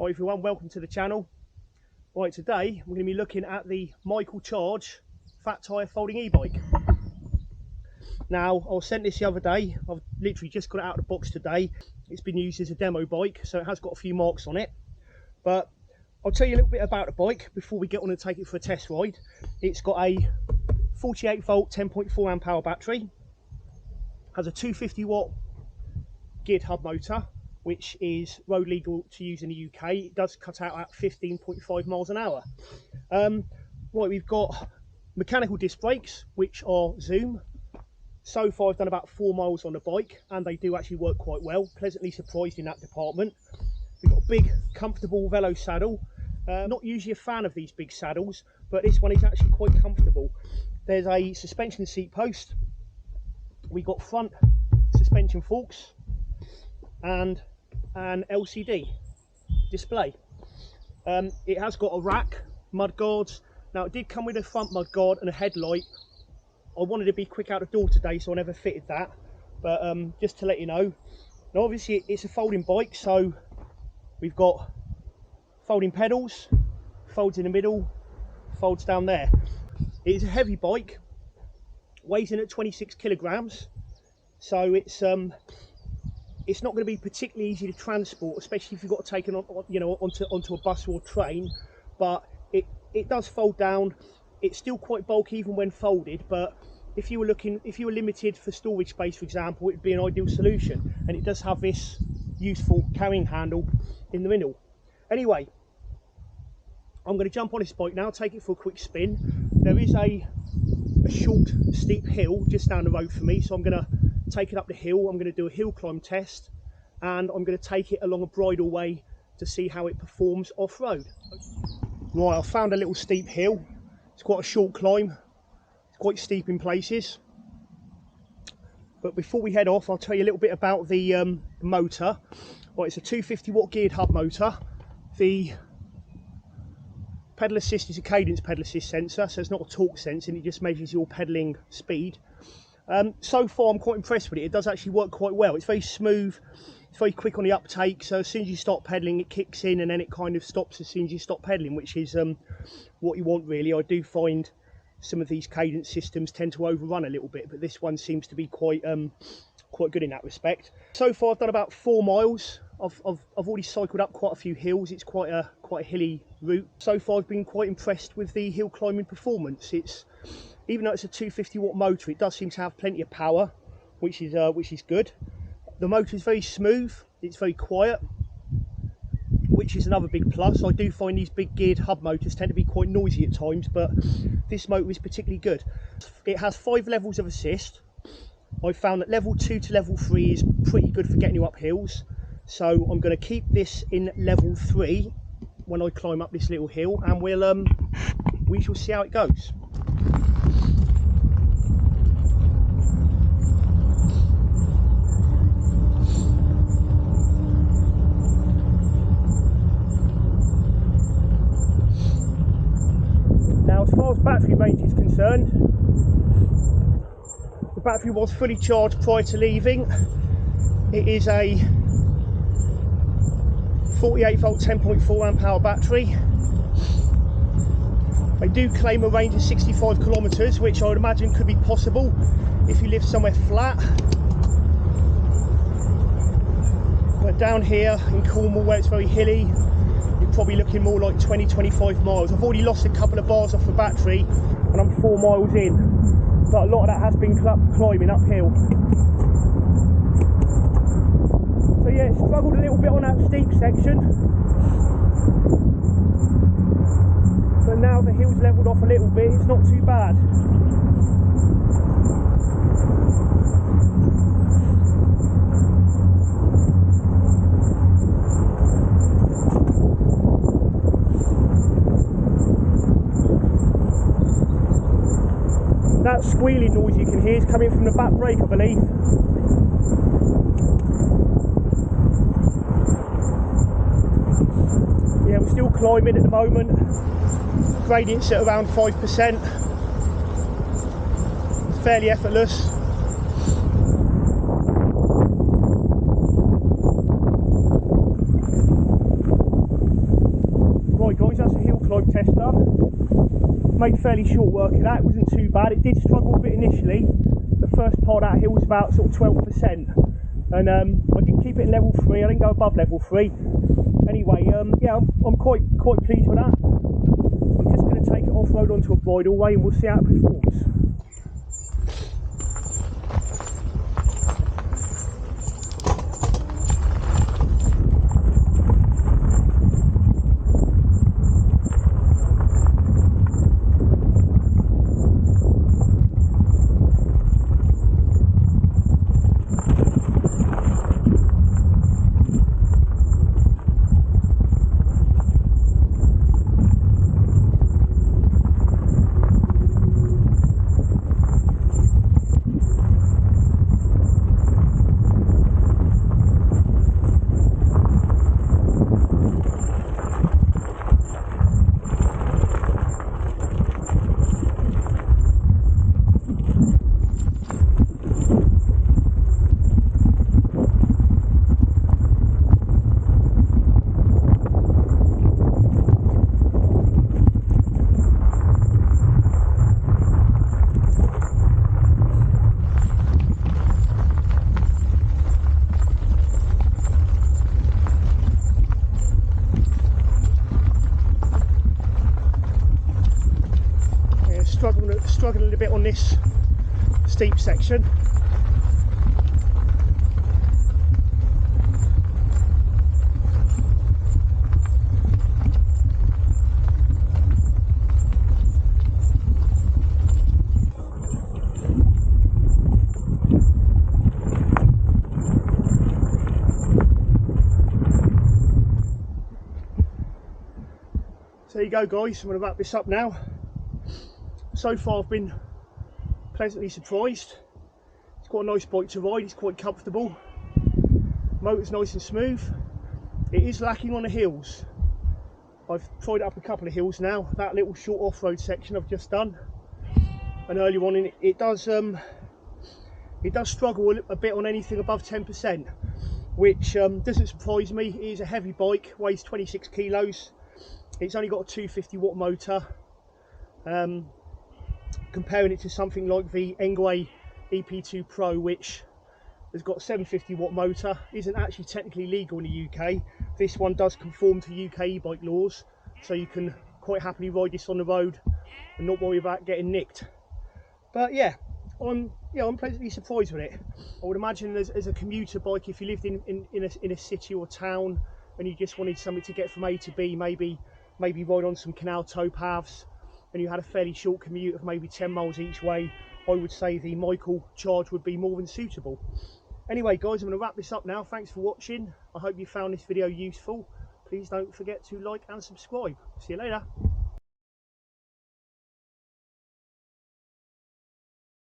Hi everyone, welcome to the channel. Right, today we're going to be looking at the Mycle Charge fat tyre folding e-bike. Now, I was sent this the other day. I've literally just got it out of the box today. It's been used as a demo bike, so it has got a few marks on it. But I'll tell you a little bit about the bike before we get on and take it for a test ride. It's got a 48 volt 10.4 amp hour battery, has a 250 watt geared hub motor, which is road legal to use in the UK. It does cut out at 15.5 miles an hour. Right, we've got mechanical disc brakes, which are Zoom. So far I've done about 4 miles on the bike, and they do actually work quite well. Pleasantly surprised in that department. We've got a big, comfortable Velo saddle. Not usually a fan of these big saddles, but this one is actually quite comfortable. There's a suspension seat post. We've got front suspension forks and an LCD display. It has got a rack, mud guards. Now it did come with a front mud guard and a headlight. I wanted to be quick out the door today, so I never fitted that, but just to let you know. Now obviously it's a folding bike, so we've got folding pedals, folds in the middle, folds down there. It is a heavy bike, weighs in at 26 kilograms, so it's not going to be particularly easy to transport, especially if you've got to take it on, onto a bus or train. But it does fold down. It's still quite bulky even when folded, but if you were limited for storage space, for example, it would be an ideal solution. And it does have this useful carrying handle in the middle. Anyway, I'm going to jump on this bike now, take it for a quick spin. There is a short, steep hill just down the road for me, so I'm going to take it up the hill. I'm going to do a hill climb test, and I'm going to take it along a bridleway to see how it performs off-road. Right, I found a little steep hill. It's quite a short climb. It's quite steep in places. But before we head off, I'll tell you a little bit about the motor. Right, it's a 250 watt geared hub motor. The pedal assist is a cadence pedal assist sensor, so it's not a torque sensor, and it just measures your pedaling speed. So far I'm quite impressed with it. It does actually work quite well. It's very smooth, it's very quick on the uptake, so as soon as you start pedaling it kicks in, and then it kind of stops as soon as you stop pedaling, which is what you want really. I do find some of these cadence systems tend to overrun a little bit, but this one seems to be quite good in that respect. So far I've done about 4 miles. I've already cycled up quite a few hills. It's quite a hilly route. So far I've been quite impressed with the hill climbing performance. Even though it's a 250 watt motor, it does seem to have plenty of power, which is good. The motor is very smooth, it's very quiet, which is another big plus. I do find these big geared hub motors tend to be quite noisy at times, but this motor is particularly good. It has 5 levels of assist. I've found that level 2 to level 3 is pretty good for getting you up hills, so I'm going to keep this in level 3 when I climb up this little hill, and we shall see how it goes. Now, as far as battery range is concerned, the battery was fully charged prior to leaving. It is a 48 volt 10.4 amp hour battery. They do claim a range of 65 kilometers, which I would imagine could be possible if you live somewhere flat. But down here in Cornwall, where it's very hilly, you're probably looking more like 20-25 miles. I've already lost a couple of bars off the battery and I'm 4 miles in, but a lot of that has been climbing uphill. So yeah, it struggled a little bit on that steep section, but now the hill's levelled off a little bit, it's not too bad. That squealing noise you can hear is coming from the back brake, I believe. Yeah, we're still climbing at the moment. Gradient's at around 5%. It's fairly effortless. done. Made fairly short work of that, it wasn't too bad. It did struggle a bit initially. The first part of that hill was about sort of 12%. And I didn't keep it in level 3, I didn't go above level 3. Anyway, yeah, I'm quite pleased with that. I'm just going to take it off-road onto a bridleway and we'll see how it performs. Struggling a little bit on this steep section. So there you go guys, I'm going to wrap this up now. So far I've been pleasantly surprised. It's quite a nice bike to ride, it's quite comfortable. Motor's nice and smooth. It is lacking on the hills. I've tried it up a couple of hills now. That little short off-road section I've just done. And earlier on in it, it does struggle a bit on anything above 10%, which doesn't surprise me. It is a heavy bike, weighs 26 kilos. It's only got a 250 watt motor. Comparing it to something like the Engway EP2 Pro, which has got a 750 watt motor, isn't actually technically legal in the UK. This one does conform to UK e-bike laws, so you can quite happily ride this on the road and not worry about getting nicked. But yeah, I'm pleasantly surprised with it. I would imagine as a commuter bike, if you lived in a city or town and you just wanted something to get from A to B, maybe ride on some canal towpaths, and you had a fairly short commute of maybe 10 miles each way, I would say the Mycle Charge would be more than suitable. Anyway guys, I'm going to wrap this up now. Thanks for watching. I hope you found this video useful. Please don't forget to like and subscribe. See you later.